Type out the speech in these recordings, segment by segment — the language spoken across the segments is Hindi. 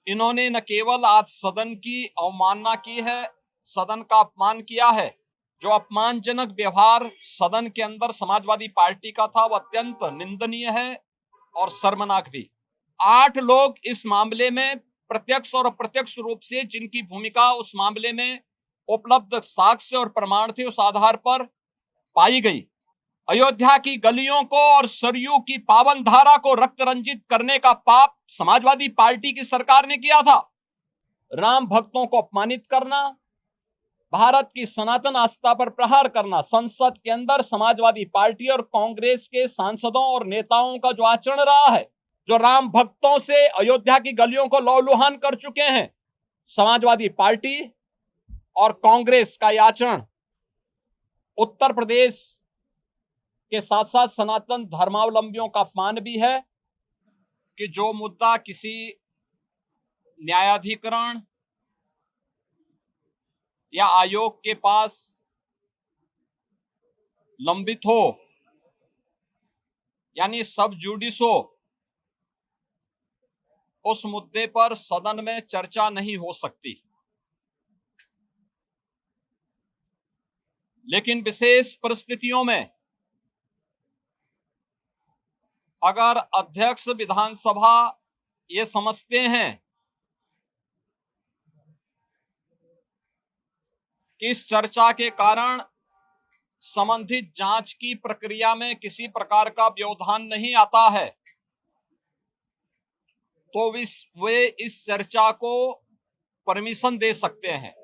इन्होंने न केवल आज सदन की अवमानना की है, सदन का अपमान किया है। जो अपमानजनक व्यवहार सदन के अंदर समाजवादी पार्टी का था वह अत्यंत निंदनीय है और शर्मनाक भी। 8 लोग इस मामले में प्रत्यक्ष और अप्रत्यक्ष रूप से जिनकी भूमिका उस मामले में उपलब्ध साक्ष्य और प्रमाण थे उस आधार पर पाई गई। अयोध्या की गलियों को और सरयू की पावन धारा को रक्त रंजित करने का पाप समाजवादी पार्टी की सरकार ने किया था। राम भक्तों को अपमानित करना, भारत की सनातन आस्था पर प्रहार करना, संसद के अंदर समाजवादी पार्टी और कांग्रेस के सांसदों और नेताओं का जो आचरण रहा है, जो राम भक्तों से अयोध्या की गलियों को लहूलुहान कर चुके हैं, समाजवादी पार्टी और कांग्रेस का यह आचरण उत्तर प्रदेश के साथ साथ सनातन धर्मावलंबियों का अपमान भी है कि जो मुद्दा किसी न्यायाधिकरण या आयोग के पास लंबित हो, यानी सब जुडिस हो, उस मुद्दे पर सदन में चर्चा नहीं हो सकती। लेकिन विशेष परिस्थितियों में अगर अध्यक्ष विधानसभा ये समझते हैं कि इस चर्चा के कारण संबंधित जांच की प्रक्रिया में किसी प्रकार का व्यवधान नहीं आता है, तो वे इस चर्चा को परमिशन दे सकते हैं।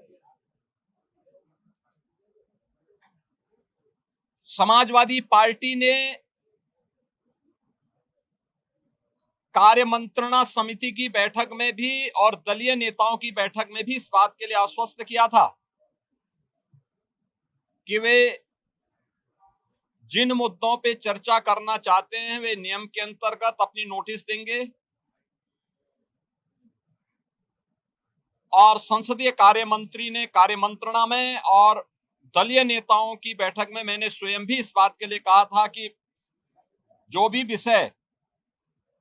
समाजवादी पार्टी ने कार्य मंत्रणा समिति की बैठक में भी और दलीय नेताओं की बैठक में भी इस बात के लिए आश्वस्त किया था कि वे जिन मुद्दों पे चर्चा करना चाहते हैं वे नियम के अंतर्गत अपनी नोटिस देंगे और संसदीय कार्य मंत्री ने कार्य मंत्रणा में और दलीय नेताओं की बैठक में मैंने स्वयं भी इस बात के लिए कहा था कि जो भी विषय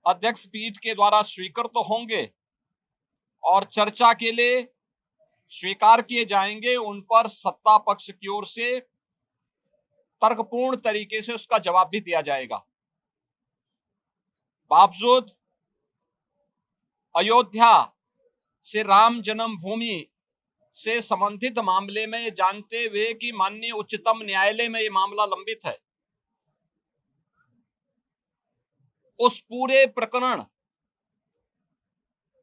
अध्यक्ष पीठ के द्वारा स्वीकृत तो होंगे और चर्चा के लिए स्वीकार किए जाएंगे, उन पर सत्ता पक्ष की ओर से तर्कपूर्ण तरीके से उसका जवाब भी दिया जाएगा। बावजूद अयोध्या से राम जन्मभूमि से संबंधित मामले में जानते हुए कि माननीय उच्चतम न्यायालय में यह मामला लंबित है, उस पूरे प्रकरण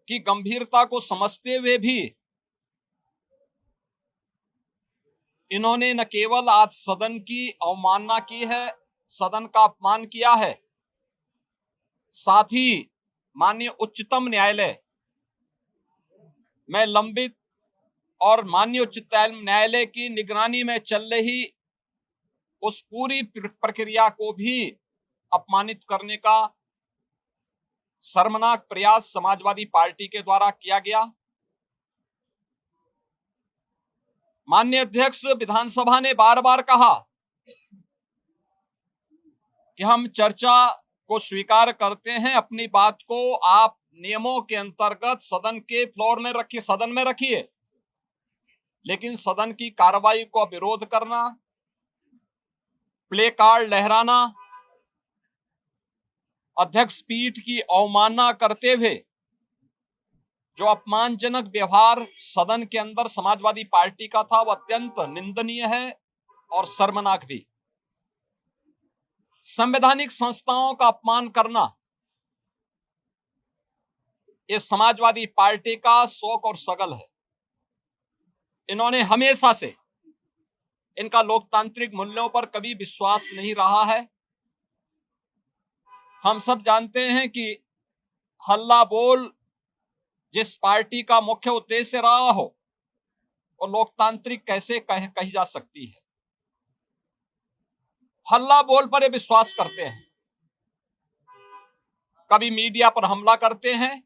की गंभीरता को समझते हुए भी इन्होंने न केवल आज सदन की अवमानना की है, सदन का अपमान किया है, साथ ही माननीय उच्चतम न्यायालय में लंबित और माननीय उच्चतम न्यायालय की निगरानी में चल रही उस पूरी प्रक्रिया को भी अपमानित करने का शर्मनाक प्रयास समाजवादी पार्टी के द्वारा किया गया। माननीय अध्यक्ष विधानसभा ने बार बार कहा कि हम चर्चा को स्वीकार करते हैं, अपनी बात को आप नियमों के अंतर्गत सदन के फ्लोर में रखिए, सदन में रखिए, लेकिन सदन की कार्रवाई को विरोध करना, प्ले कार्ड लहराना, अध्यक्ष पीठ की अवमानना करते हुए जो अपमानजनक व्यवहार सदन के अंदर समाजवादी पार्टी का था वह अत्यंत निंदनीय है और शर्मनाक भी। संवैधानिक संस्थाओं का अपमान करना ये समाजवादी पार्टी का शौक और शगल है। इन्होंने हमेशा से इनका लोकतांत्रिक मूल्यों पर कभी विश्वास नहीं रहा है। हम सब जानते हैं कि हल्ला बोल जिस पार्टी का मुख्य उद्देश्य रहा हो वो लोकतांत्रिक कैसे कही जा सकती है। हल्ला बोल पर ये विश्वास करते हैं, कभी मीडिया पर हमला करते हैं,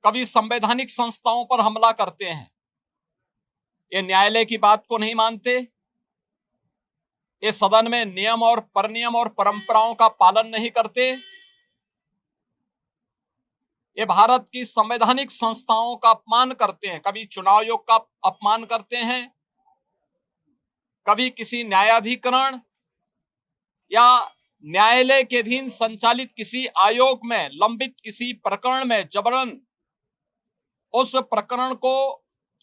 कभी संवैधानिक संस्थाओं पर हमला करते हैं। ये न्यायालय की बात को नहीं मानते, ये सदन में नियम और परनियम और परंपराओं का पालन नहीं करते, ये भारत की संवैधानिक संस्थाओं का अपमान करते हैं, कभी चुनाव आयोग का अपमान करते हैं, कभी किसी न्यायाधिकरण या न्यायालय के अधीन संचालित किसी आयोग में लंबित किसी प्रकरण में जबरन उस प्रकरण को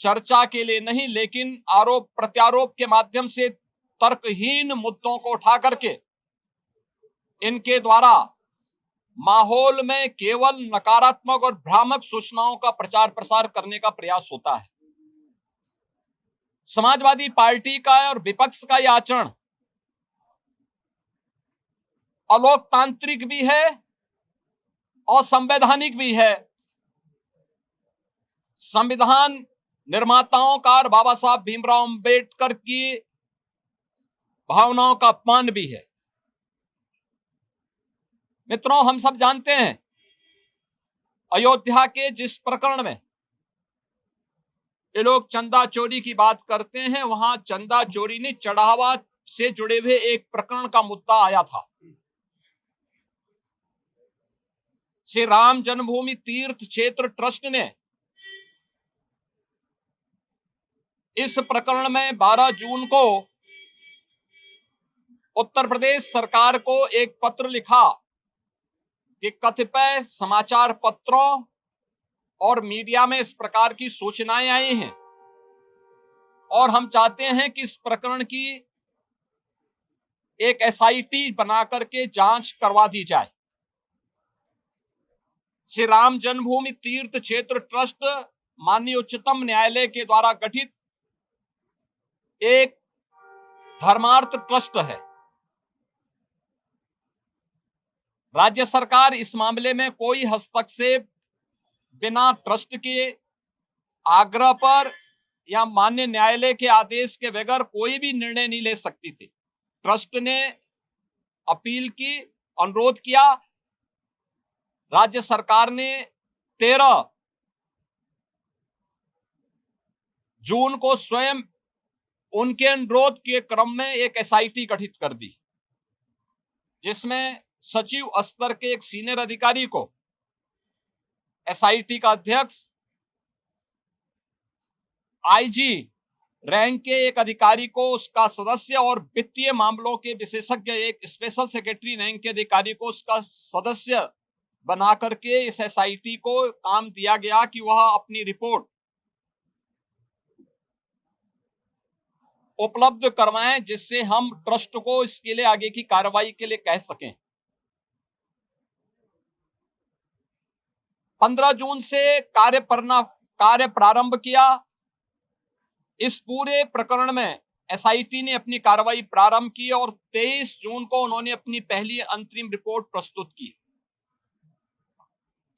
चर्चा के लिए नहीं, लेकिन आरोप प्रत्यारोप के माध्यम से तर्कहीन मुद्दों को उठा करके इनके द्वारा माहौल में केवल नकारात्मक और भ्रामक सूचनाओं का प्रचार प्रसार करने का प्रयास होता है। समाजवादी पार्टी का और विपक्ष का यह आचरण अलोकतांत्रिक भी है और संवैधानिक भी है। संविधान निर्माताओं का और बाबा साहब भीमराव अंबेडकर की भावनाओं का अपमान भी है। मित्रों, हम सब जानते हैं अयोध्या के जिस प्रकरण में ये लोग चंदा चोरी की बात करते हैं, वहां चंदा चोरी नहीं, चढ़ावा से जुड़े हुए एक प्रकरण का मुद्दा आया था। श्री राम जन्मभूमि तीर्थ क्षेत्र ट्रस्ट ने इस प्रकरण में 12 जून को उत्तर प्रदेश सरकार को एक पत्र लिखा कि कतिपय समाचार पत्रों और मीडिया में इस प्रकार की सूचनाएं आई हैं और हम चाहते हैं कि इस प्रकरण की एक एसआईटी बना करके जांच करवा दी जाए। श्री राम जन्मभूमि तीर्थ क्षेत्र ट्रस्ट माननीय उच्चतम न्यायालय के द्वारा गठित एक धर्मार्थ ट्रस्ट है। राज्य सरकार इस मामले में कोई हस्तक्षेप बिना ट्रस्ट के आग्रह पर या माननीय न्यायालय के आदेश के बगैर कोई भी निर्णय नहीं ले सकती थी। ट्रस्ट ने अपील की, अनुरोध किया, राज्य सरकार ने 13 जून को स्वयं उनके अनुरोध के क्रम में एक एसआईटी गठित कर दी, जिसमें सचिव स्तर के एक सीनियर अधिकारी को एसआईटी का अध्यक्ष, आईजी रैंक के एक अधिकारी को उसका सदस्य और वित्तीय मामलों के विशेषज्ञ एक स्पेशल सेक्रेटरी रैंक के अधिकारी को उसका सदस्य बना करके इस एसआईटी को काम दिया गया कि वह अपनी रिपोर्ट उपलब्ध करवाएं, जिससे हम ट्रस्ट को इसके लिए आगे की कार्रवाई के लिए कह सकें। 15 जून से कार्य प्रारंभ किया। इस पूरे प्रकरण में एसआईटी ने अपनी कार्रवाई प्रारंभ की और 23 जून को उन्होंने अपनी पहली अंतरिम रिपोर्ट प्रस्तुत की।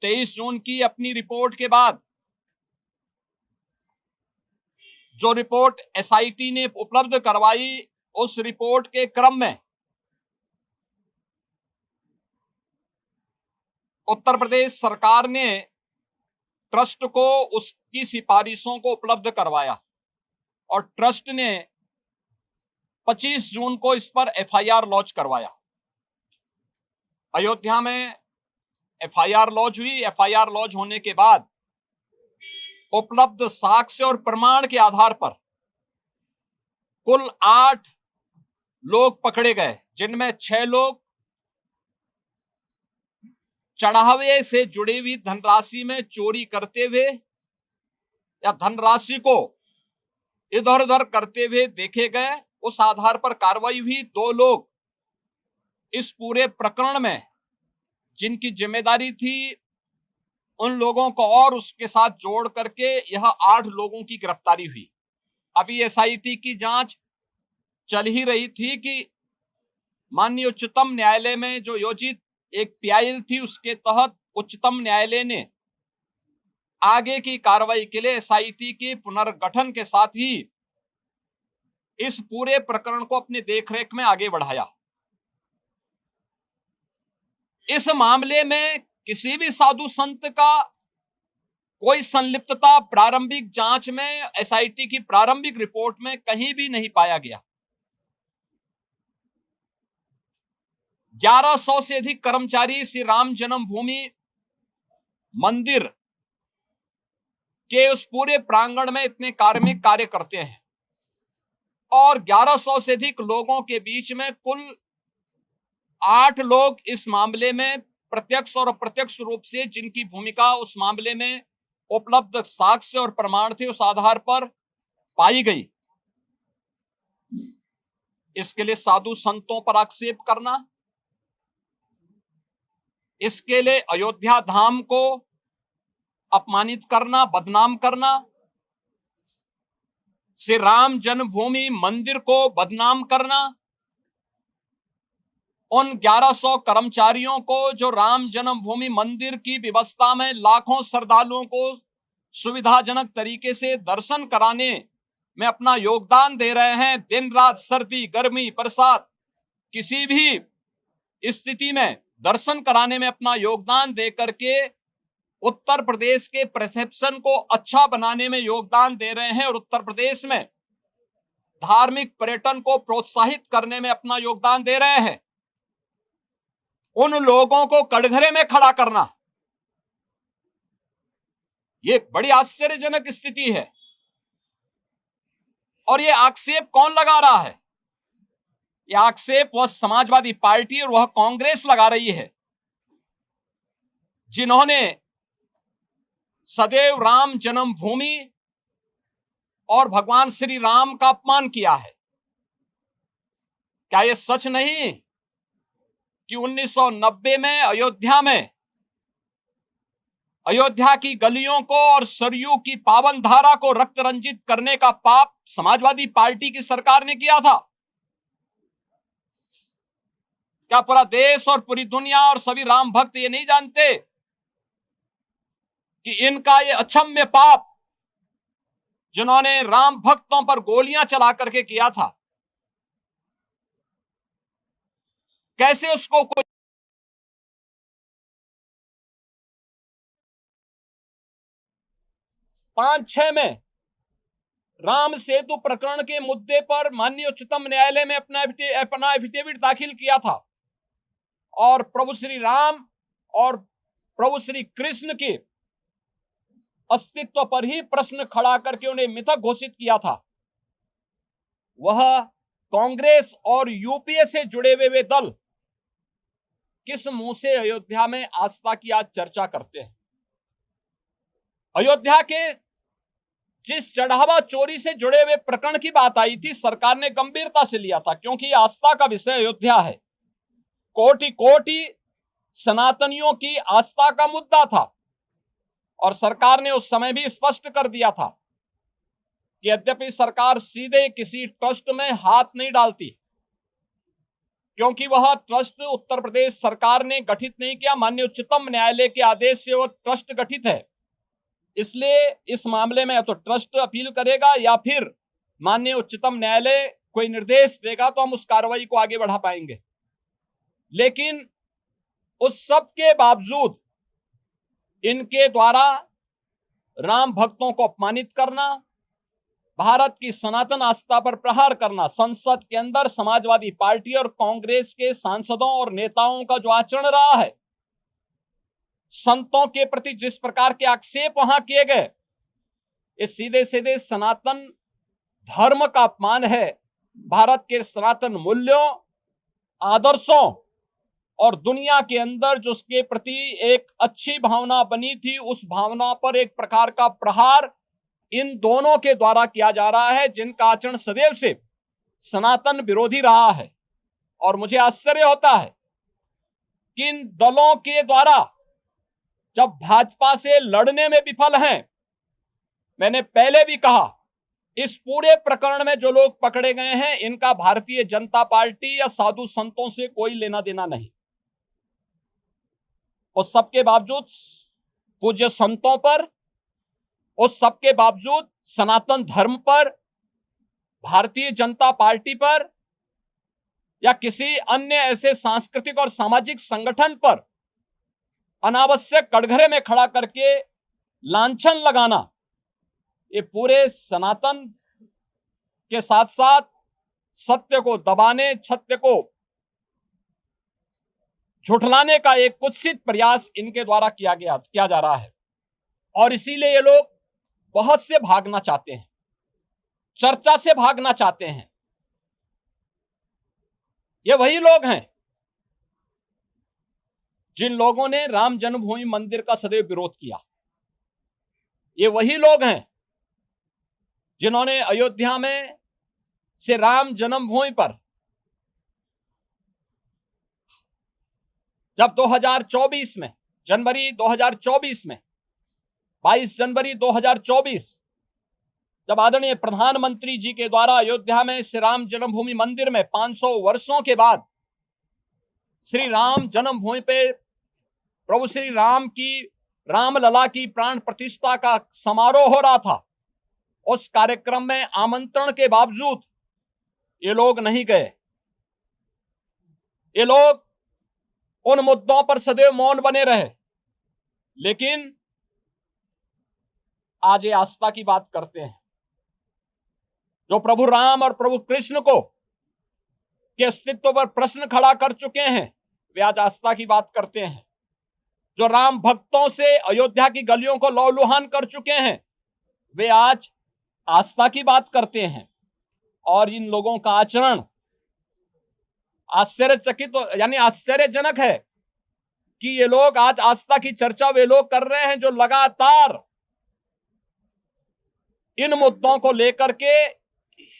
23 जून की अपनी रिपोर्ट के बाद जो रिपोर्ट एसआईटी ने उपलब्ध करवाई, उस रिपोर्ट के क्रम में उत्तर प्रदेश सरकार ने ट्रस्ट को उसकी सिफारिशों को उपलब्ध करवाया और ट्रस्ट ने 25 जून को इस पर एफआईआर लॉन्च करवाया। अयोध्या में एफआईआर लॉन्च हुई। एफआईआर लॉन्च होने के बाद उपलब्ध साक्ष्य और प्रमाण के आधार पर कुल 8 लोग पकड़े गए, जिनमें 6 लोग चढ़ावे से जुड़ी हुई धनराशि में चोरी करते हुए या धनराशि को इधर उधर करते हुए देखे गए। उस आधार पर कार्रवाई हुई। 2 लोग इस पूरे प्रकरण में जिनकी जिम्मेदारी थी, उन लोगों को और उसके साथ जोड़ करके यह 8 लोगों की गिरफ्तारी हुई। अभी एसआईटी की जांच चल ही रही थी कि माननीय उच्चतम न्यायालय में जो योजित एक पीआईएल थी, उसके तहत उच्चतम न्यायालय ने आगे की कार्रवाई के लिए एसआईटी के पुनर्गठन के साथ ही इस पूरे प्रकरण को अपनी देखरेख में आगे बढ़ाया। इस मामले में किसी भी साधु संत का कोई संलिप्तता प्रारंभिक जांच में एसआईटी की प्रारंभिक रिपोर्ट में कहीं भी नहीं पाया गया। 1100 से अधिक कर्मचारी श्री राम जन्मभूमि मंदिर के उस पूरे प्रांगण में इतने कार्मिक कार्य करते हैं और 1100 से अधिक लोगों के बीच में कुल 8 लोग इस मामले में प्रत्यक्ष और अप्रत्यक्ष रूप से जिनकी भूमिका उस मामले में उपलब्ध साक्ष्य और प्रमाण थे उस आधार पर पाई गई। इसके लिए साधु संतों पर आक्षेप करना, इसके लिए अयोध्या धाम को अपमानित करना, बदनाम करना, श्री राम जन्मभूमि मंदिर को बदनाम करना, उन 1100 कर्मचारियों को जो राम जन्मभूमि मंदिर की व्यवस्था में लाखों श्रद्धालुओं को सुविधाजनक तरीके से दर्शन कराने में अपना योगदान दे रहे हैं, दिन रात सर्दी गर्मी बरसात किसी भी स्थिति में दर्शन कराने में अपना योगदान दे करके उत्तर प्रदेश के परसेप्शन को अच्छा बनाने में योगदान दे रहे हैं और उत्तर प्रदेश में धार्मिक पर्यटन को प्रोत्साहित करने में अपना योगदान दे रहे हैं, उन लोगों को कटघरे में खड़ा करना यह बड़ी आश्चर्यजनक स्थिति है। और यह आक्षेप कौन लगा रहा है? यह आक्षेप वह समाजवादी पार्टी और वह कांग्रेस लगा रही है जिन्होंने सदैव राम जन्मभूमि और भगवान श्री राम का अपमान किया है। क्या यह सच नहीं कि 1990 में अयोध्या की गलियों को और सरयू की पावन धारा को रक्त रंजित करने का पाप समाजवादी पार्टी की सरकार ने किया था? क्या पूरा देश और पूरी दुनिया और सभी राम भक्त ये नहीं जानते कि इनका ये अक्षम्य पाप जिन्होंने राम भक्तों पर गोलियां चला करके किया था, कैसे उसको कोई 5-6 में राम सेतु प्रकरण के मुद्दे पर माननीय उच्चतम न्यायालय में अपना एफिडेविट दाखिल किया था और प्रभु श्री राम और प्रभु श्री कृष्ण के अस्तित्व पर ही प्रश्न खड़ा करके उन्हें मिथक घोषित किया था। वह कांग्रेस और यूपीए से जुड़े हुए दल किस मुंह से अयोध्या में आस्था की आज चर्चा करते हैं? अयोध्या के जिस चढ़ावा चोरी से जुड़े हुए प्रकरण की बात आई थी, सरकार ने गंभीरता से लिया था क्योंकि आस्था का विषय अयोध्या है। कोटि कोटि सनातनियों की आस्था का मुद्दा था और सरकार ने उस समय भी स्पष्ट कर दिया था कि यद्यपि सरकार सीधे किसी ट्रस्ट में हाथ नहीं डालती क्योंकि वह ट्रस्ट उत्तर प्रदेश सरकार ने गठित नहीं किया, माननीय उच्चतम न्यायालय के आदेश से वह ट्रस्ट गठित है, इसलिए इस मामले में या तो ट्रस्ट अपील करेगा या फिर माननीय उच्चतम न्यायालय कोई निर्देश देगा तो हम उस कार्रवाई को आगे बढ़ा पाएंगे। लेकिन उस सब के बावजूद इनके द्वारा राम भक्तों को अपमानित करना, भारत की सनातन आस्था पर प्रहार करना, संसद के अंदर समाजवादी पार्टी और कांग्रेस के सांसदों और नेताओं का जो आचरण रहा है, संतों के प्रति जिस प्रकार के आक्षेप वहां किए गए, ये सीधे सीधे सनातन धर्म का अपमान है। भारत के सनातन मूल्यों, आदर्शों और दुनिया के अंदर जो उसके प्रति एक अच्छी भावना बनी थी, उस भावना पर एक प्रकार का प्रहार इन दोनों के द्वारा किया जा रहा है, जिनका आचरण सदैव से सनातन विरोधी रहा है। और मुझे आश्चर्य होता है कि इन दलों के द्वारा जब भाजपा से लड़ने में विफल हैं, मैंने पहले भी कहा, इस पूरे प्रकरण में जो लोग पकड़े गए हैं इनका भारतीय जनता पार्टी या साधु संतों से कोई लेना देना नहीं। उस सबके बावजूद पूज्य संतों पर, उस सबके बावजूद सनातन धर्म पर, भारतीय जनता पार्टी पर या किसी अन्य ऐसे सांस्कृतिक और सामाजिक संगठन पर अनावश्यक कटघरे में खड़ा करके लांछन लगाना, ये पूरे सनातन के साथ साथ सत्य को दबाने, सत्य को झुठलाने का एक कुत्सित प्रयास इनके द्वारा किया जा रहा है। और इसीलिए ये लोग बहस से भागना चाहते हैं, चर्चा से भागना चाहते हैं। ये वही लोग हैं जिन लोगों ने राम जन्मभूमि मंदिर का सदैव विरोध किया। ये वही लोग हैं जिन्होंने अयोध्या में से राम जन्मभूमि पर जब 2024 में जनवरी 2024 में 22 जनवरी 2024 जब आदरणीय प्रधानमंत्री जी के द्वारा अयोध्या में श्री राम जन्मभूमि मंदिर में 500 वर्षों के बाद श्री राम जन्मभूमि पे प्रभु श्री राम की रामलला की प्राण प्रतिष्ठा का समारोह हो रहा था, उस कार्यक्रम में आमंत्रण के बावजूद ये लोग नहीं गए। ये लोग उन मुद्दों पर सदैव मौन बने रहे। लेकिन आज ये आस्था की बात करते हैं। जो प्रभु राम और प्रभु कृष्ण को के अस्तित्व पर प्रश्न खड़ा कर चुके हैं, वे आज आस्था की बात करते हैं। जो राम भक्तों से अयोध्या की गलियों को लौलुहान कर चुके हैं, वे आज आस्था की बात करते हैं। और इन लोगों का आचरण आश्चर्यजनक है कि ये लोग आज आस्था की चर्चा वे लोग कर रहे हैं जो लगातार इन मुद्दों को लेकर के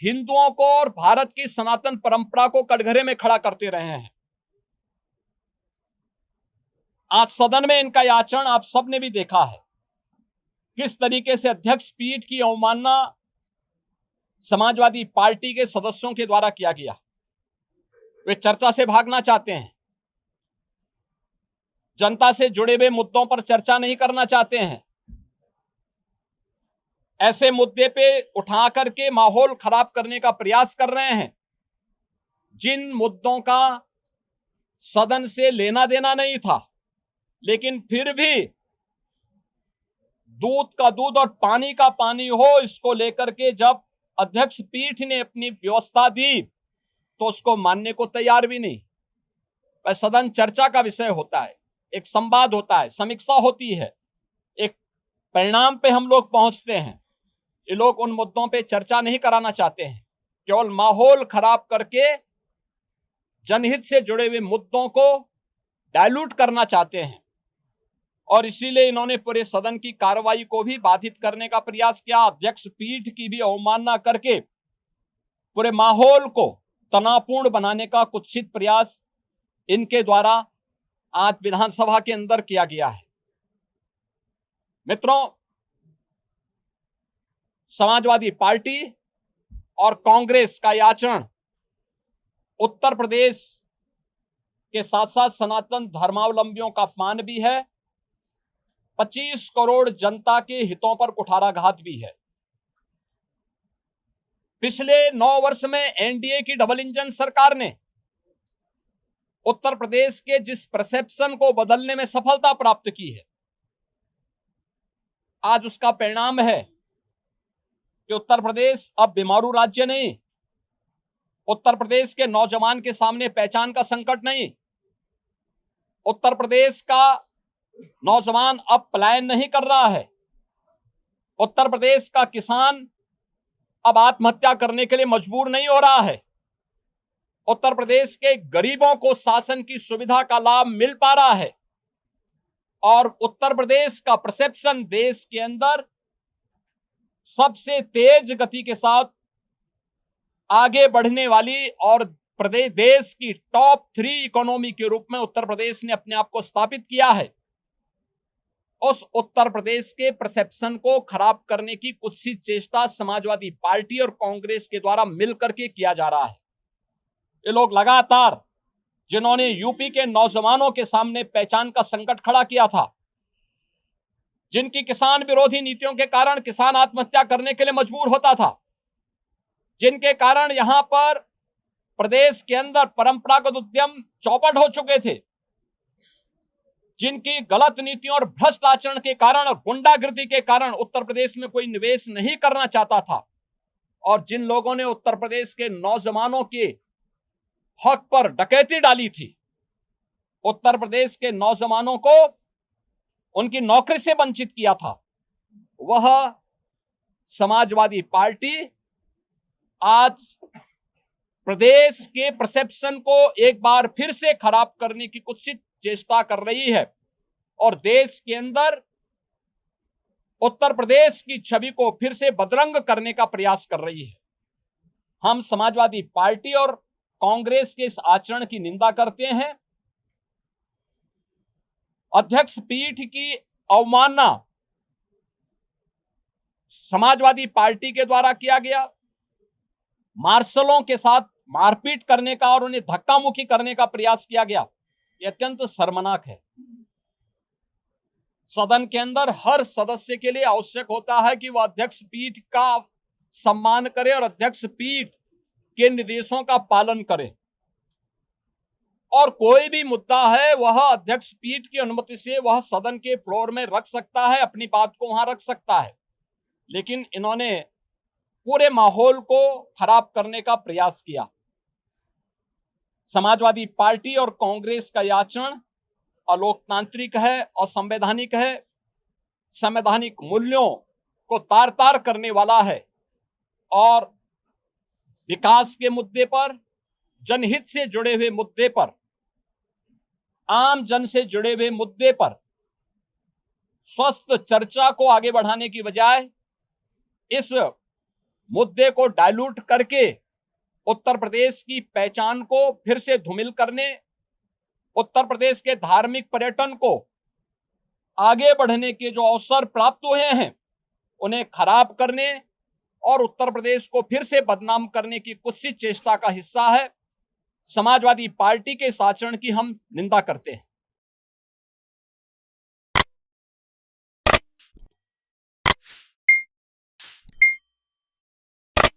हिंदुओं को और भारत की सनातन परंपरा को कटघरे में खड़ा करते रहे हैं। आज सदन में इनका यह आचरण आप सबने भी देखा है, किस तरीके से अध्यक्ष पीठ की अवमानना समाजवादी पार्टी के सदस्यों के द्वारा किया गया। वे चर्चा से भागना चाहते हैं, जनता से जुड़े हुए मुद्दों पर चर्चा नहीं करना चाहते हैं। ऐसे मुद्दे पे उठा करके माहौल खराब करने का प्रयास कर रहे हैं जिन मुद्दों का सदन से लेना देना नहीं था, लेकिन फिर भी दूध का दूध और पानी का पानी हो, इसको लेकर के जब अध्यक्ष पीठ ने अपनी व्यवस्था दी तो उसको मानने को तैयार भी नहीं। वह सदन चर्चा का विषय होता है, एक संवाद होता है, समीक्षा होती है, एक परिणाम पे हम लोग पहुंचते हैं। ये लोग उन मुद्दों पे चर्चा नहीं कराना चाहते हैं, केवल माहौल खराब करके जनहित से जुड़े हुए मुद्दों को डाइल्यूट करना चाहते हैं। और इसीलिए इन्होंने पूरे सदन की कार्रवाई को भी बाधित करने का प्रयास किया, अध्यक्ष पीठ की भी अवमानना करके पूरे माहौल को तनावपूर्ण बनाने का कुत्सित प्रयास इनके द्वारा आज विधानसभा के अंदर किया गया है। मित्रों, समाजवादी पार्टी और कांग्रेस का यह आचरण उत्तर प्रदेश के साथ साथ सनातन धर्मावलंबियों का अपमान भी है, 25 करोड़ जनता के हितों पर कुठाराघात भी है। पिछले 9 वर्ष में एनडीए की डबल इंजन सरकार ने उत्तर प्रदेश के जिस परसेप्शन को बदलने में सफलता प्राप्त की है, आज उसका परिणाम है कि उत्तर प्रदेश अब बीमारू राज्य नहीं, उत्तर प्रदेश के नौजवान के सामने पहचान का संकट नहीं, उत्तर प्रदेश का नौजवान अब पलायन नहीं कर रहा है, उत्तर प्रदेश का किसान अब आत्महत्या करने के लिए मजबूर नहीं हो रहा है, उत्तर प्रदेश के गरीबों को शासन की सुविधा का लाभ मिल पा रहा है और उत्तर प्रदेश का परसेप्शन देश के अंदर सबसे तेज गति के साथ आगे बढ़ने वाली और प्रदेश देश की टॉप 3 इकोनॉमी के रूप में उत्तर प्रदेश ने अपने आप को स्थापित किया है। उस उत्तर प्रदेश के परसेप्शन को खराब करने की कुत्सित चेष्टा समाजवादी पार्टी और कांग्रेस के द्वारा मिलकर के किया जा रहा है। ये लोग लगातार जिन्होंने यूपी के नौजवानों के सामने पहचान का संकट खड़ा किया था, जिनकी किसान विरोधी नीतियों के कारण किसान आत्महत्या करने के लिए मजबूर होता था, जिनके कारण यहां पर प्रदेश के अंदर परंपरागत उद्यम चौपट हो चुके थे, जिनकी गलत नीतियों और भ्रष्ट आचरण के कारण और गुंडागिर्दी के कारण उत्तर प्रदेश में कोई निवेश नहीं करना चाहता था, और जिन लोगों ने उत्तर प्रदेश के नौजवानों के हक पर डकैती डाली थी, उत्तर प्रदेश के नौजवानों को उनकी नौकरी से वंचित किया था, वह समाजवादी पार्टी आज प्रदेश के परसेप्शन को एक बार फिर से खराब करने की कुत्सित चेष्टा कर रही है और देश के अंदर उत्तर प्रदेश की छवि को फिर से बदरंग करने का प्रयास कर रही है। हम समाजवादी पार्टी और कांग्रेस के इस आचरण की निंदा करते हैं। अध्यक्ष पीठ की अवमानना समाजवादी पार्टी के द्वारा किया गया, मार्शलों के साथ मारपीट करने का और उन्हें धक्का मुक्की करने का प्रयास किया गया, यह अत्यंत शर्मनाक है। सदन के अंदर हर सदस्य के लिए आवश्यक होता है कि वह अध्यक्ष पीठ का सम्मान करे और अध्यक्ष पीठ के निर्देशों का पालन करे, और कोई भी मुद्दा है वह अध्यक्ष पीठ की अनुमति से वह सदन के फ्लोर में रख सकता है, अपनी बात को वहां रख सकता है। लेकिन इन्होंने पूरे माहौल को खराब करने का प्रयास किया। समाजवादी पार्टी और कांग्रेस का यह आचरण अलोकतांत्रिक है, असंवैधानिक है, संवैधानिक मूल्यों को तार तार करने वाला है और विकास के मुद्दे पर, जनहित से जुड़े हुए मुद्दे पर, आम जन से जुड़े हुए मुद्दे पर स्वस्थ चर्चा को आगे बढ़ाने की बजाय इस मुद्दे को डाइल्यूट करके उत्तर प्रदेश की पहचान को फिर से धूमिल करने, उत्तर प्रदेश के धार्मिक पर्यटन को आगे बढ़ने के जो अवसर प्राप्त हुए हैं उन्हें खराब करने और उत्तर प्रदेश को फिर से बदनाम करने की कुत्सित चेष्टा का हिस्सा है। समाजवादी पार्टी के इस आचरण की हम निंदा करते हैं।